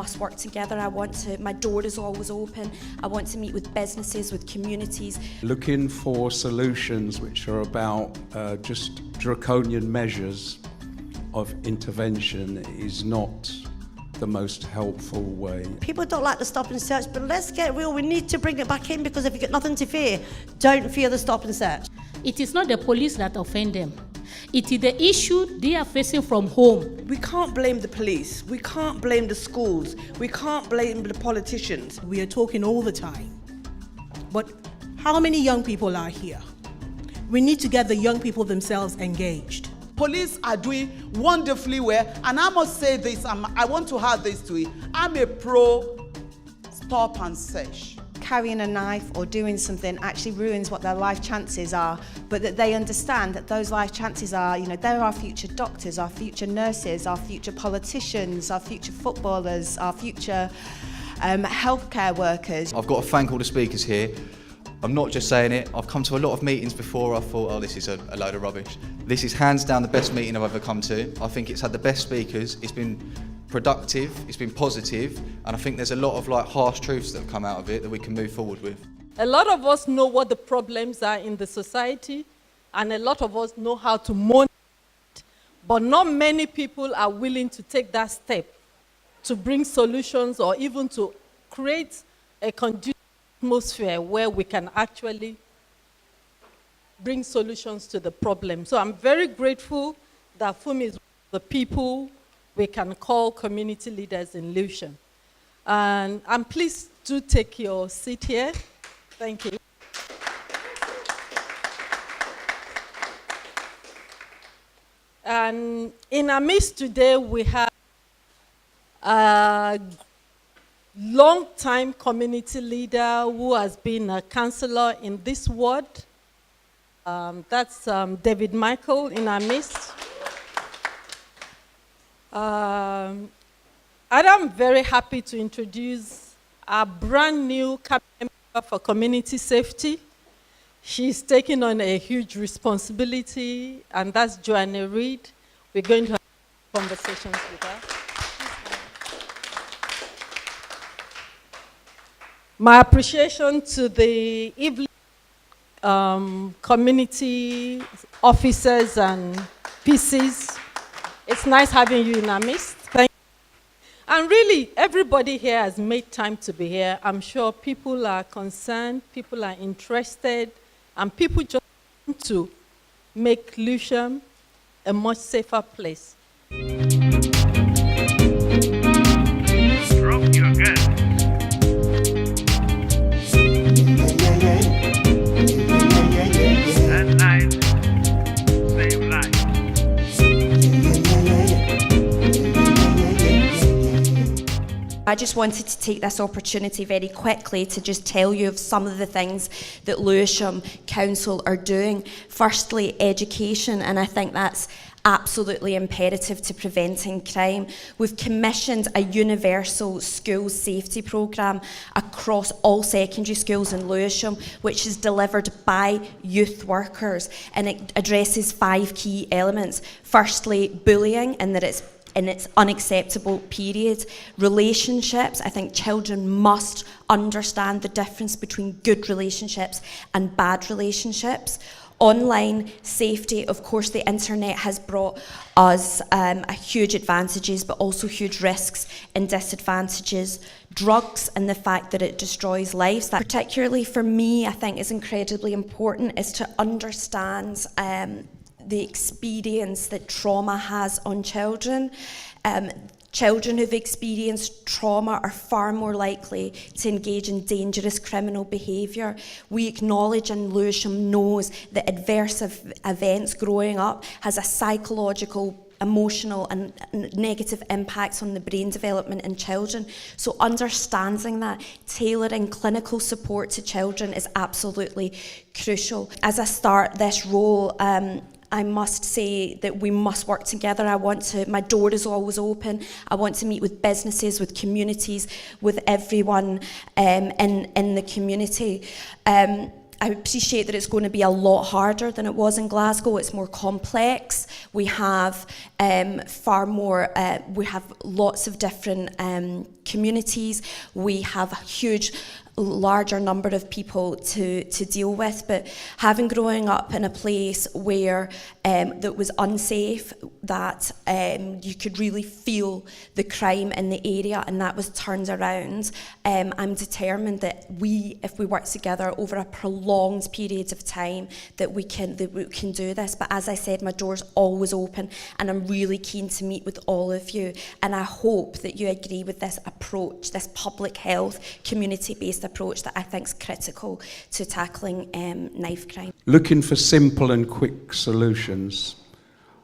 must work together. My door is always open. I want to meet with businesses, with communities. Looking for solutions which are about just draconian measures of intervention is not the most helpful way. People don't like the stop and search, but let's get real. We need to bring it back in, because if you've got nothing to fear, don't fear the stop and search. It is not the police that offend them. It is the issue they are facing from home. We can't blame the police. We can't blame the schools. We can't blame the politicians. We are talking all the time. But how many young people are here? We need to get the young people themselves engaged. Police are doing wonderfully well, and I must say this, I want to add this to it. I'm a pro stop and search. Carrying a knife or doing something actually ruins what their life chances are, but that they understand that those life chances are, they're our future doctors, our future nurses, our future politicians, our future footballers, our future healthcare workers. I've got to thank all the speakers here. I'm not just saying it, I've come to a lot of meetings before. I thought, oh, this is a load of rubbish. This is hands down the best meeting I've ever come to. I think it's had the best speakers, it's been productive, it's been positive, and I think there's a lot of harsh truths that have come out of it that we can move forward with. A lot of us know what the problems are in the society, and a lot of us know how to monitor it, but not many people are willing to take that step to bring solutions or even to create a conducive atmosphere where we can actually bring solutions to the problem. So I'm very grateful that Fumi is one of the people we can call community leaders in Lewisham. And I'm pleased to take your seat here. Thank you. And in our midst today, we have a long-time community leader who has been a councillor in this ward. That's David Michael in our midst. And I'm very happy to introduce our brand new cabinet member for community safety. She's taking on a huge responsibility, and that's Joanna Reid. We're going to have conversations with her. My appreciation to the Evelyn community officers and PCs. It's nice having you in our midst. Thank you. And really, everybody here has made time to be here. I'm sure people are concerned, people are interested, and people just want to make Lewisham a much safer place. Drop your gun. That life, save life. I just wanted to take this opportunity very quickly to just tell you of some of the things that Lewisham Council are doing. Firstly, education, and I think that's absolutely imperative to preventing crime. We've commissioned a universal school safety programme across all secondary schools in Lewisham, which is delivered by youth workers, and it addresses 5 key elements. Firstly, bullying, and that it's in its unacceptable period. Relationships, I think children must understand the difference between good relationships and bad relationships. Online safety, of course, the internet has brought us huge advantages, but also huge risks and disadvantages. Drugs and the fact that it destroys lives, that particularly for me, I think is incredibly important, is to understand the experience that trauma has on children. Children who've experienced trauma are far more likely to engage in dangerous criminal behaviour. We acknowledge, and Lewisham knows, that adverse events growing up has a psychological, emotional and negative impacts on the brain development in children. So understanding that, tailoring clinical support to children is absolutely crucial. As I start this role, I must say that we must work together. My door is always open. I want to meet with businesses, with communities, with everyone in the community. I appreciate that it's going to be a lot harder than it was in Glasgow. It's more complex. We have far more, we have lots of different communities. We have a huge, larger number of people to deal with, but having growing up in a place where that was unsafe, that you could really feel the crime in the area, and that was turned around, I'm determined that if we work together over a prolonged period of time, that we can do this. But as I said, my door's always open, and I'm really keen to meet with all of you, and I hope that you agree with this approach, this public health, community-based approach that I think is critical to tackling knife crime. Looking for simple and quick solutions,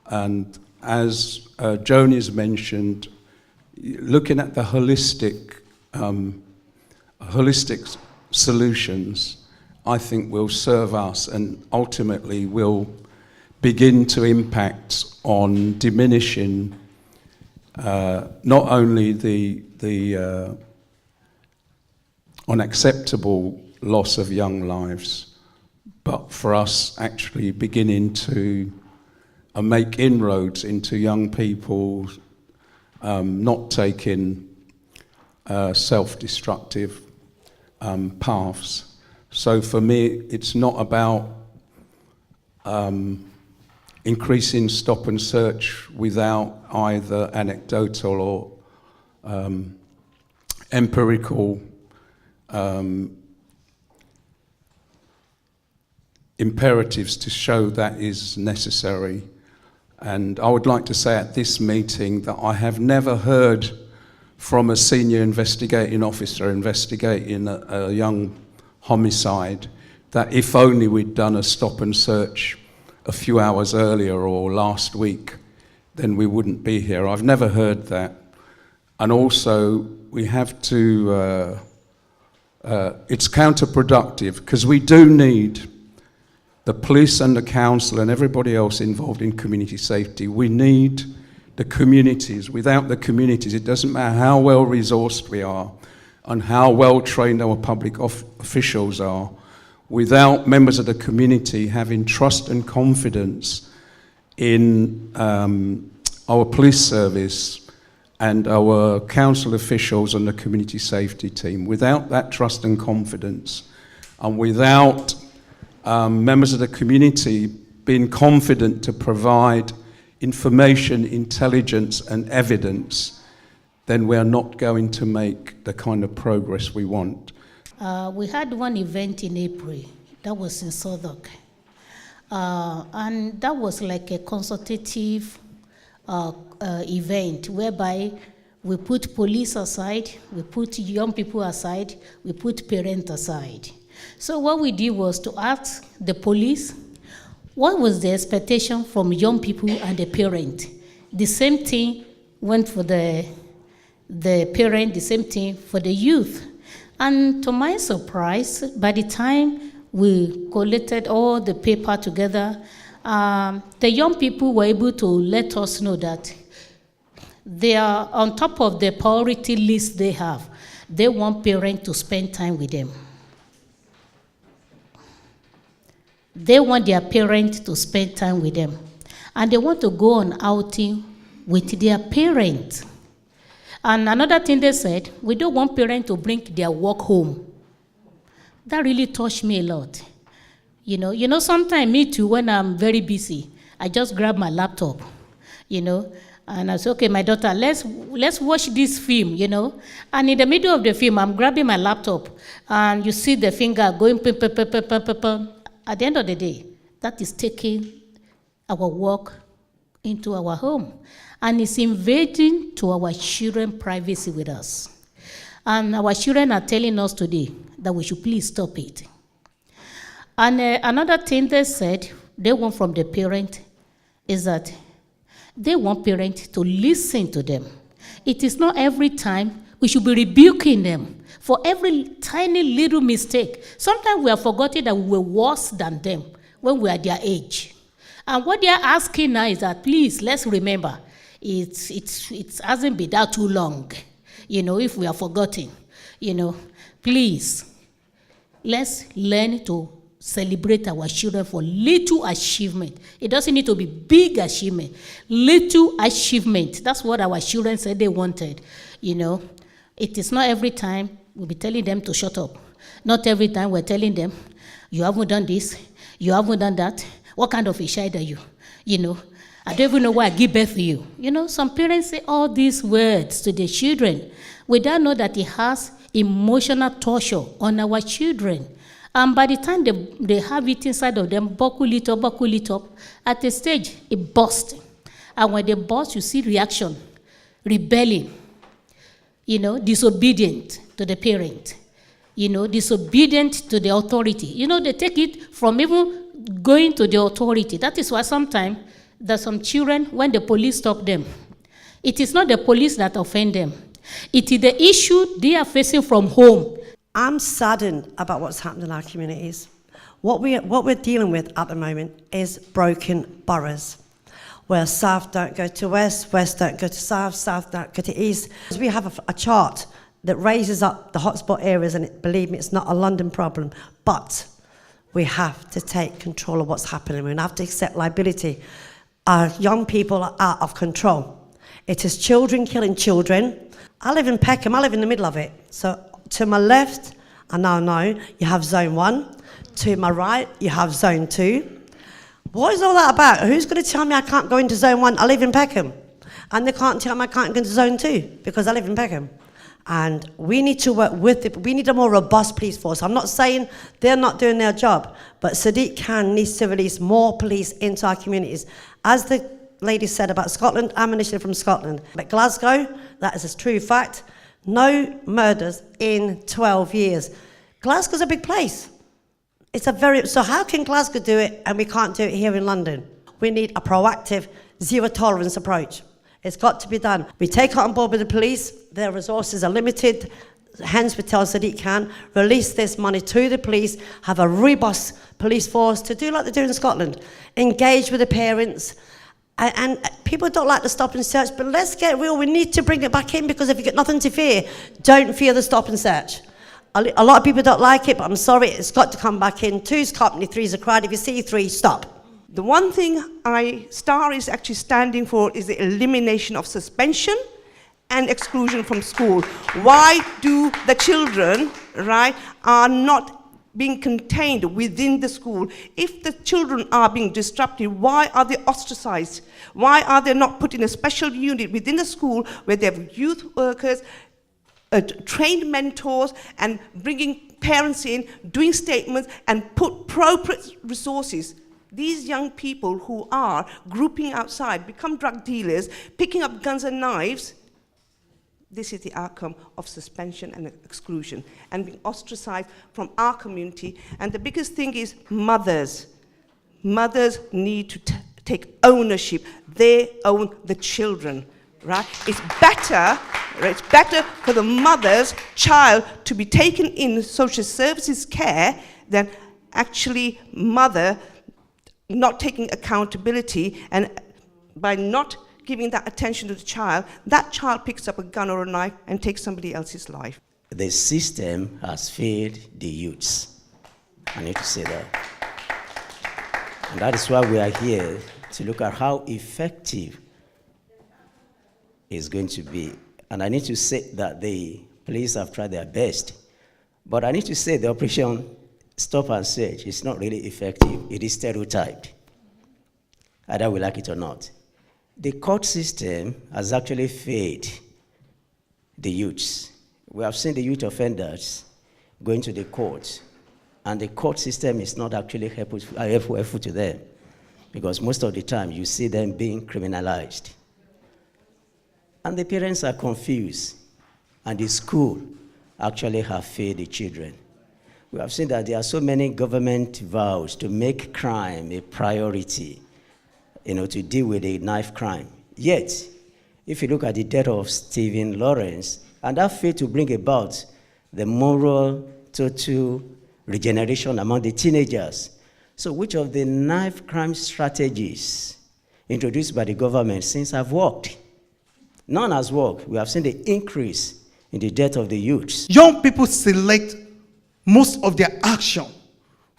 and as Joni's mentioned, looking at the holistic solutions, I think will serve us and ultimately will begin to impact on diminishing not only the unacceptable loss of young lives, but for us actually beginning to make inroads into young people not taking self-destructive paths. So for me, it's not about increasing stop and search without either anecdotal or empirical imperatives to show that is necessary. And I would like to say at this meeting that I have never heard from a senior investigating officer investigating a young homicide that if only we'd done a stop and search a few hours earlier or last week, then we wouldn't be here. I've never heard that. And also, we have to, it's counterproductive, because we do need the police and the council and everybody else involved in community safety. We need the communities. Without the communities, it doesn't matter how well resourced we are and how well trained our public officials are. Without members of the community having trust and confidence in our police service and our council officials and the community safety team, without that trust and confidence, and without members of the community being confident to provide information, intelligence, and evidence, then we are not going to make the kind of progress we want. We had one event in April, that was in Southwark. And that was like a consultative event whereby we put police aside, we put young people aside, we put parents aside. So what we did was to ask the police, what was the expectation from young people and the parent? The same thing went for the parent, the same thing for the youth. And to my surprise, by the time we collected all the paper together, the young people were able to let us know that they are on top of the priority list they have. They want parents to spend time with them. They want their parents to spend time with them. And they want to go on outing with their parents. And another thing they said, we don't want parents to bring their work home. That really touched me a lot. You know, sometimes me too, when I'm very busy, I just grab my laptop, and I say, okay, my daughter, let's watch this film, And in the middle of the film, I'm grabbing my laptop, and you see the finger going, pum, pum, pum, pum, pum, pum, pum. At the end of the day, that is taking our work into our home. And it's invading to our children's privacy with us. And our children are telling us today that we should please stop it. And another thing they said, they want from the parent, is that they want parents to listen to them. It is not every time we should be rebuking them for every tiny little mistake. Sometimes we have forgotten that we were worse than them when we are their age. And what they are asking now is that, please, let's remember, it hasn't been that too long, if we are forgotten, please, let's learn to celebrate our children for little achievement. It doesn't need to be big achievement. Little achievement. That's what our children said they wanted. You know, it is not every time we'll be telling them to shut up. Not every time we're telling them, you haven't done this, you haven't done that. What kind of a child are you? You know, I don't even know why I give birth to you. You know, some parents say all these words to their children without know that it has emotional torture on our children. And by the time they have it inside of them, buckle it up, at a stage, it bursts. And when they burst, you see reaction, rebelling, you know, disobedient to the parent, you know, disobedient to the authority. You know, they take it from even going to the authority. That is why sometimes there's some children, when the police stop them, it is not the police that offend them. It is the issue they are facing from home. I'm saddened about what's happened in our communities. What we're dealing with at the moment is broken boroughs, where South don't go to West, West don't go to South, South don't go to East. We have a chart that raises up the hotspot areas, and believe me, it's not a London problem, but we have to take control of what's happening. We have to accept liability. Our young people are out of control. It is children killing children. I live in Peckham, I live in the middle of it. So to my left, I now know you have zone 1. To my right, you have zone 2. What is all that about? Who's going to tell me I can't go into zone 1? I live in Peckham. And they can't tell me I can't go into zone 2 because I live in Peckham. And we need to work with it. We need a more robust police force. I'm not saying they're not doing their job, but Sadiq Khan needs to release more police into our communities. As the lady said about Scotland, I'm initially from Scotland. But Glasgow, that is a true fact. No murders in 12 years. Glasgow's a big place. So how can Glasgow do it and we can't do it here in London? We need a proactive, zero tolerance approach. It's got to be done. We take it on board with the police. Their resources are limited. Hence, we tell Sadiq Khan, release this money to the police, have a robust police force to do like they do in Scotland. Engage with the parents. And people don't like the stop and search, but let's get real. We need to bring it back in, because if you've got nothing to fear, don't fear the stop and search. A lot of people don't like it, but I'm sorry, it's got to come back in. 2's company, 3's a crowd. If you see 3, stop. The one thing STAR is actually standing for is the elimination of suspension and exclusion from school. Why do the children, right, are not being contained within the school? If the children are being disrupted, why are they ostracized? Why are they not put in a special unit within the school where they have youth workers, trained mentors, and bringing parents in, doing statements, and put appropriate resources? These young people who are grouping outside, become drug dealers, picking up guns and knives. This is the outcome of suspension and exclusion and being ostracized from our community. And the biggest thing is mothers. Mothers need to take ownership. They own the children, right? It's better for the mother's child to be taken in social services care than actually mother not taking accountability, and by not giving that attention to the child, that child picks up a gun or a knife and takes somebody else's life. The system has failed the youths. I need to say that. And that is why we are here, to look at how effective it's going to be. And I need to say that the police have tried their best. But I need to say the operation Stop and Search is not really effective. It is stereotyped, either we like it or not. The court system has actually failed the youths. We have seen the youth offenders going to the court, and the court system is not actually helpful to them, because most of the time you see them being criminalized. And the parents are confused, and the school actually have failed the children. We have seen that there are so many government vows to make crime a priority, to deal with the knife crime. Yet, if you look at the death of Stephen Lawrence, and that failed to bring about the moral total regeneration among the teenagers. So which of the knife crime strategies introduced by the government since have worked? None has worked. We have seen the increase in the death of the youths. Young people select most of their action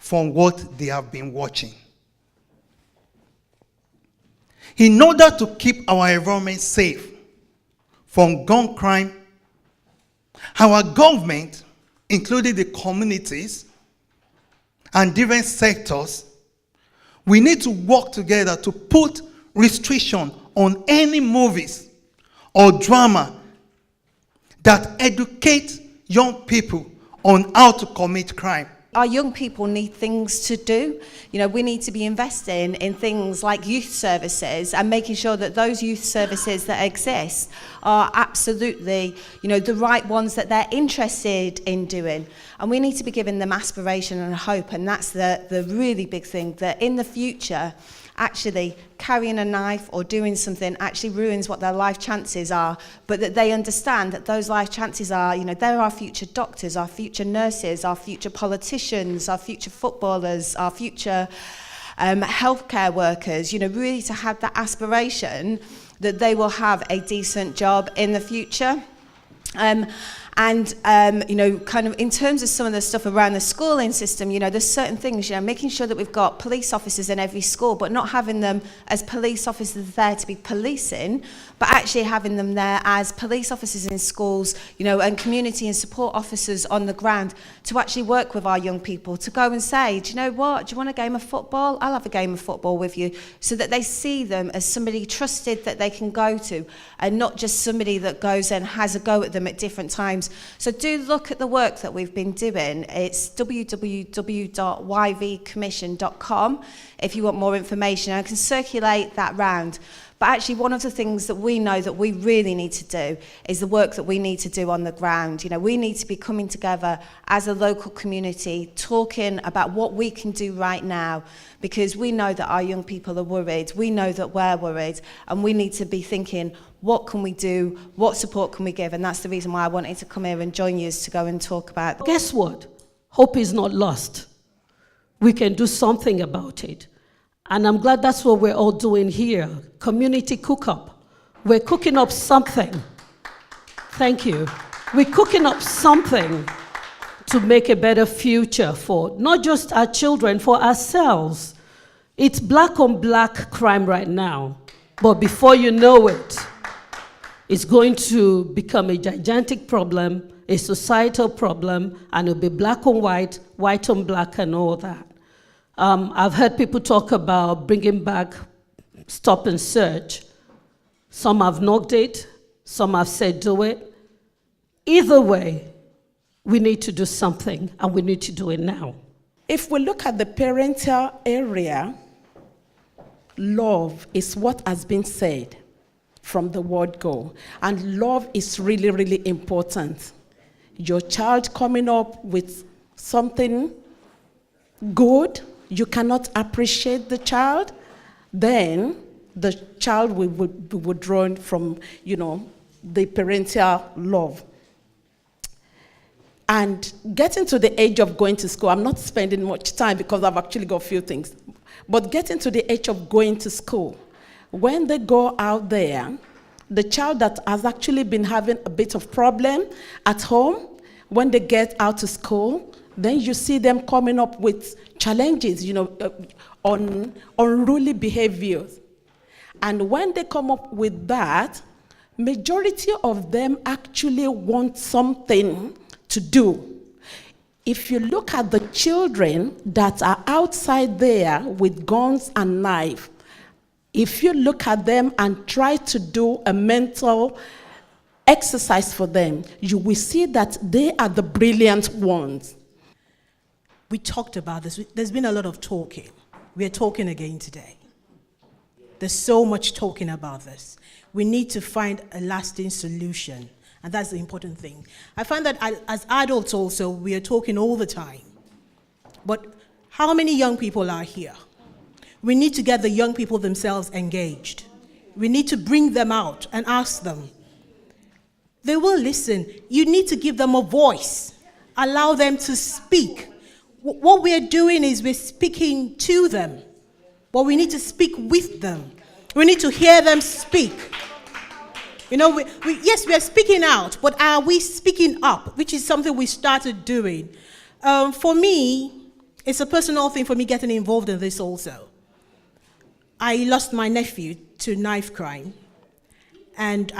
from what they have been watching. In order to keep our environment safe from gun crime, our government, including the communities and different sectors, we need to work together to put restriction on any movies or drama that educate young people on how to commit crime. Our young people need things to do. You know, we need to be investing in things like youth services and making sure that those youth services that exist are absolutely, you know, the right ones that they're interested in doing. And we need to be giving them aspiration and hope, and that's the really big thing, that in the future, actually carrying a knife or doing something actually ruins what their life chances are, but that they understand that those life chances are, you know, they're our future doctors, our future nurses, our future politicians, our future footballers, our future healthcare workers, you know, really to have that aspiration that they will have a decent job in the future. You know, kind of in terms of some of the stuff around the schooling system, you know, there's certain things, you know, making sure that we've got police officers in every school, but not having them as police officers there to be policing, but actually having them there as police officers in schools, you know, and community and support officers on the ground to actually work with our young people, to go and say, do you know what, do you want a game of football? I'll have a game of football with you, so that they see them as somebody trusted that they can go to, and not just somebody that goes and has a go at them at different times. So do look at the work that we've been doing. It's www.yvcommission.com if you want more information. I can circulate that round. But actually, one of the things that we know that we really need to do is the work that we need to do on the ground. You know, we need to be coming together as a local community, talking about what we can do right now, because we know that our young people are worried. We know that we're worried, and we need to be thinking, what can we do? What support can we give? And that's the reason why I wanted to come here and join you, is to go and talk about. Guess what? Hope is not lost. We can do something about it. And I'm glad that's what we're all doing here. Community cook-up. We're cooking up something. Thank you. We're cooking up something to make a better future for not just our children, for ourselves. It's black on black crime right now. But before you know it, it's going to become a gigantic problem, a societal problem, and it'll be black on white, white on black, and all that. I've heard people talk about bringing back stop and search. Some have knocked it, some have said do it. Either way, we need to do something, and we need to do it now. If we look at the parental area, love is what has been said from the word go. And love is really, really important. Your child coming up with something good, you cannot appreciate the child, then the child will be withdrawn from, you know, the parental love. And getting to the age of going to school, I'm not spending much time because I've actually got a few things, but getting to the age of going to school, when they go out there, the child that has actually been having a bit of problem at home, when they get out to school, then you see them coming up with challenges, you know, on unruly behaviors. And when they come up with that, majority of them actually want something to do. If you look at the children that are outside there with guns and knives, if you look at them and try to do a mental exercise for them, you will see that they are the brilliant ones. We talked about this. There's been a lot of talking. We are talking again today. There's so much talking about this. We need to find a lasting solution, and that's the important thing. I find that as adults also, we are talking all the time. But how many young people are here? We need to get the young people themselves engaged. We need to bring them out and ask them. They will listen. You need to give them a voice. Allow them to speak. What we are doing is we're speaking to them, but we need to speak with them. We need to hear them speak. You know, yes, we are speaking out, but are we speaking up, which is something we started doing. For me, it's a personal thing for me getting involved in this also. I lost my nephew to knife crime, and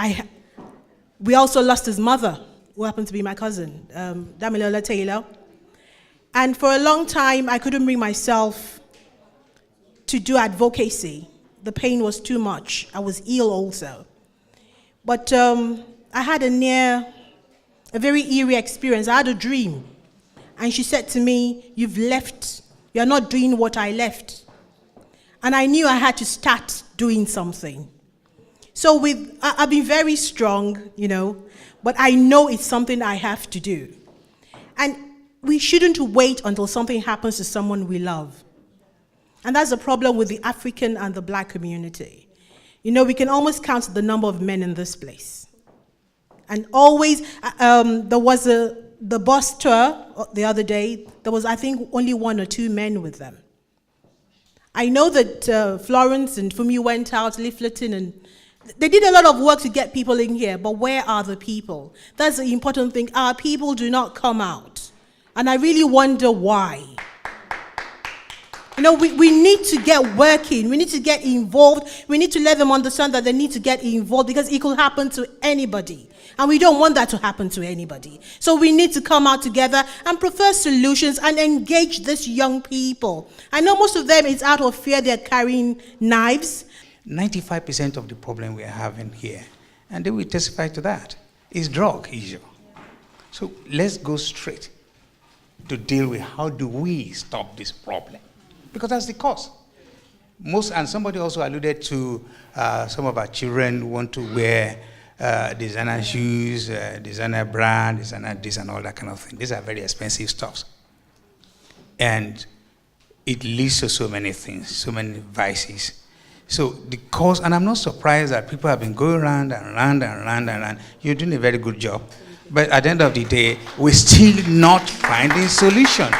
we also lost his mother, who happened to be my cousin, Damilola Taylor. And for a long time, I couldn't bring myself to do advocacy. The pain was too much. I was ill also. But I had a very eerie experience. I had a dream. And she said to me, "You've left. You're not doing what I left." And I knew I had to start doing something. So I've been very strong, but I know it's something I have to do. And we shouldn't wait until something happens to someone we love. And that's the problem with the African and the Black community. We can almost count the number of men in this place. And always, there was the bus tour the other day, there was, I think, only 1 or 2 men with them. I know that Florence and Fumi went out leafleting, and they did a lot of work to get people in here, but where are the people? That's the important thing. Our people do not come out. And I really wonder why. We need to get working. We need to get involved. We need to let them understand that they need to get involved, because it could happen to anybody. And we don't want that to happen to anybody. So we need to come out together and propose solutions and engage these young people. I know most of them, it's out of fear they're carrying knives. 95% of the problem we are having here, and they will testify to that, is drug issue. So let's go straight to deal with how do we stop this problem, because that's the cause. And somebody also alluded to some of our children want to wear designer shoes, designer brand, designer this and all that kind of thing. These are very expensive stuffs. And it leads to so many things, so many vices. So the cause, and I'm not surprised that people have been going round and round and round and round. You're doing a very good job. But at the end of the day, we're still not finding solution.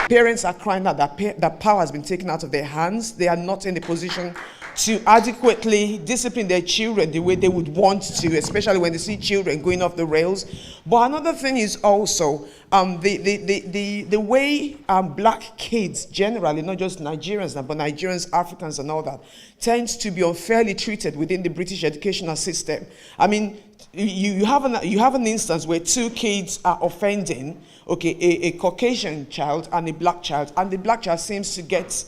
Parents are crying out that power has been taken out of their hands. They are not in the position to adequately discipline their children the way they would want to, especially when they see children going off the rails. But another thing is also the way Black kids generally, not just Nigerians, but Nigerians, Africans and all that, tends to be unfairly treated within the British educational system. I mean, you have an instance where 2 kids are offending, a Caucasian child and a Black child, and the Black child seems to get,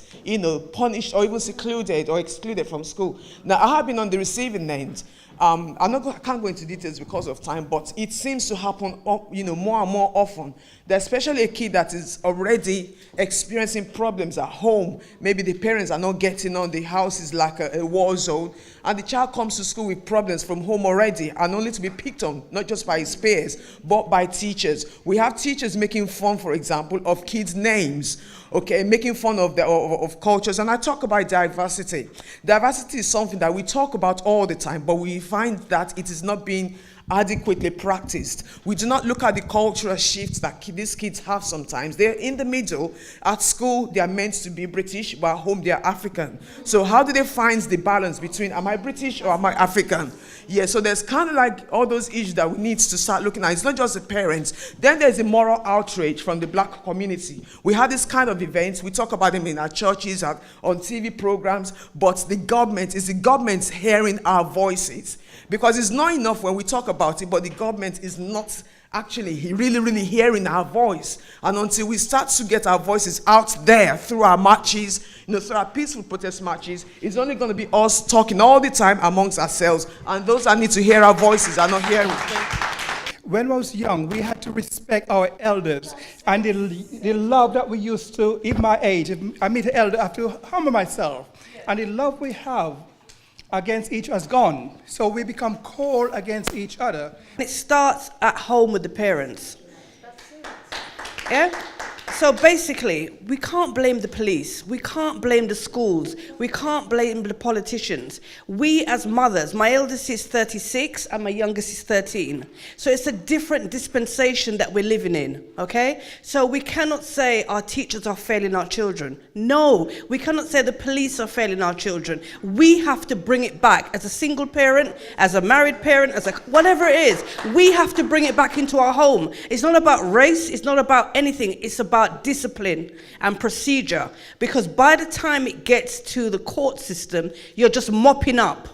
punished or even secluded or excluded from school. Now, I have been on the receiving end. I can't go into details because of time, but it seems to happen, more and more often. That especially a kid that is already experiencing problems at home. Maybe the parents are not getting on, the house is like a war zone, and the child comes to school with problems from home already, and only to be picked on, not just by his peers, but by teachers. We have teachers making fun, for example, of kids' names, making fun of cultures. And I talk about diversity. Diversity is something that we talk about all the time, but we find that it is not being adequately practiced. We do not look at the cultural shifts that these kids have sometimes. They're in the middle. At school, they are meant to be British, but at home, they are African. So how do they find the balance between, am I British or am I African? Yeah, so there's kind of like all those issues that we need to start looking at. It's not just the parents. Then there's the moral outrage from the Black community. We have this kind of events. We talk about them in our churches, on TV programs, but the government hearing our voices. Because it's not enough when we talk about it, but the government is not actually really hearing our voice. And until we start to get our voices out there through our marches, through our peaceful protest marches, it's only going to be us talking all the time amongst ourselves. And those that need to hear our voices are not hearing. When I was young, we had to respect our elders, and the love that we used to, in my age, if I meet an elder, I have to humble myself. And the love we have against each other has gone. So we become cold against each other. It starts at home with the parents. Yeah? So basically, we can't blame the police. We can't blame the schools. We can't blame the politicians. We as mothers, my eldest is 36 and my youngest is 13. So it's a different dispensation that we're living in, okay? So we cannot say our teachers are failing our children. No, we cannot say the police are failing our children. We have to bring it back as a single parent, as a married parent, whatever it is. We have to bring it back into our home. It's not about race. It's not about anything. It's about about discipline and procedure, because by the time it gets to the court system, you're just mopping up.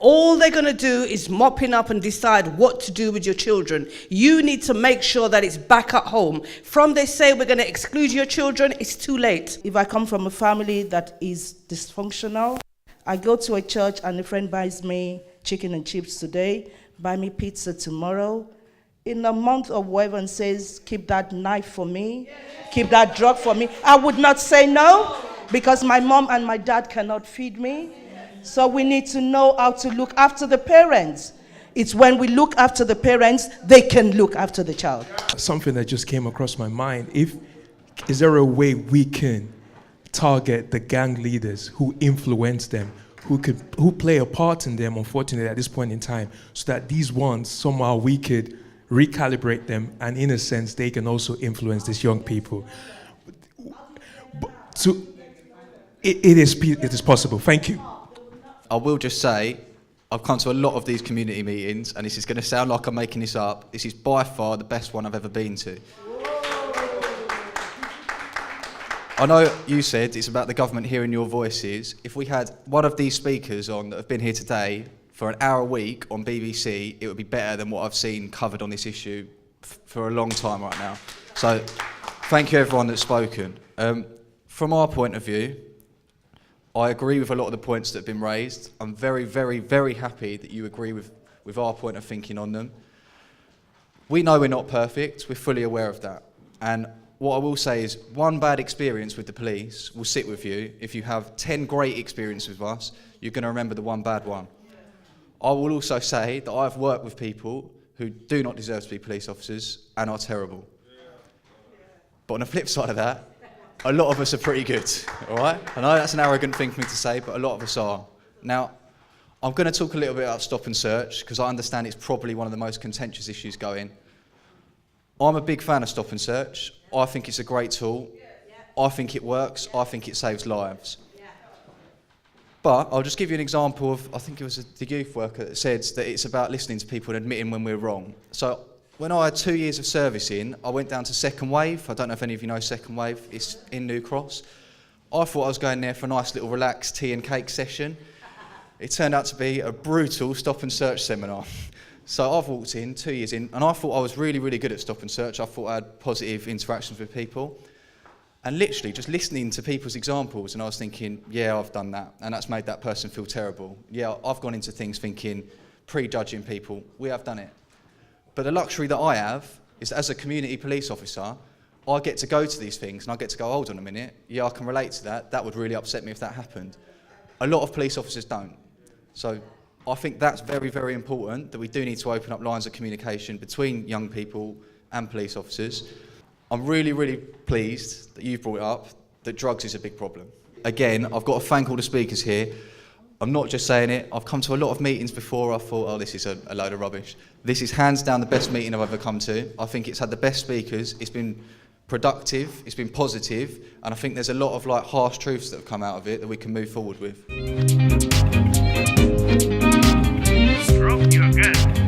All they're going to do is mopping up and decide what to do with your children. You need to make sure that it's back at home. From they say we're going to exclude your children, it's too late. If I come from a family that is dysfunctional, I go to a church and a friend buys me chicken and chips today, buy me pizza tomorrow. In a month or whatever, and says, keep that knife for me, keep that drug for me, I would not say no, because my mom and my dad cannot feed me. So we need to know how to look after the parents. It's when we look after the parents, they can look after the child. Something that just came across my mind. Is there a way we can target the gang leaders who influence them, who play a part in them, unfortunately, at this point in time, so that these ones, somehow we could recalibrate them, and in a sense, they can also influence these young people. It is possible. Thank you. I will just say, I've come to a lot of these community meetings, and this is going to sound like I'm making this up. This is by far the best one I've ever been to. I know you said it's about the government hearing your voices. If we had one of these speakers on that have been here today for an hour a week on BBC, it would be better than what I've seen covered on this issue for a long time right now. So thank you everyone that's spoken. From our point of view, I agree with a lot of the points that have been raised. I'm very, very, very happy that you agree with our point of thinking on them. We know we're not perfect, we're fully aware of that. And what I will say is, one bad experience with the police will sit with you. If you have 10 great experiences with us, you're going to remember the one bad one. I will also say that I've worked with people who do not deserve to be police officers and are terrible. But on the flip side of that, a lot of us are pretty good, all right? I know that's an arrogant thing for me to say, but a lot of us are. Now, I'm going to talk a little bit about stop and search, because I understand it's probably one of the most contentious issues going. I'm a big fan of stop and search. I think it's a great tool. I think it works. I think it saves lives. But I'll just give you an example of, I think it was the youth worker that said that it's about listening to people and admitting when we're wrong. So when I had 2 years of service in, I went down to Second Wave. I don't know if any of you know Second Wave. It's in New Cross. I thought I was going there for a nice little relaxed tea and cake session. It turned out to be a brutal stop and search seminar. So I've walked in, 2 years in, and I thought I was really, really good at stop and search. I thought I had positive interactions with people. And literally just listening to people's examples, and I was thinking, yeah, I've done that, and that's made that person feel terrible. Yeah, I've gone into things thinking, prejudging people. We have done it. But the luxury that I have is that as a community police officer, I get to go to these things, and I get to go, hold on a minute, yeah, I can relate to that. That would really upset me if that happened. A lot of police officers don't. So I think that's very, very important, that we do need to open up lines of communication between young people and police officers. I'm really, really pleased that you've brought up that drugs is a big problem. Again, I've got to thank all the speakers here. I'm not just saying it. I've come to a lot of meetings before. I thought, oh, this is a load of rubbish. This is hands down the best meeting I've ever come to. I think it's had the best speakers. It's been productive. It's been positive. And I think there's a lot of harsh truths that have come out of it that we can move forward with. Stroke your gut.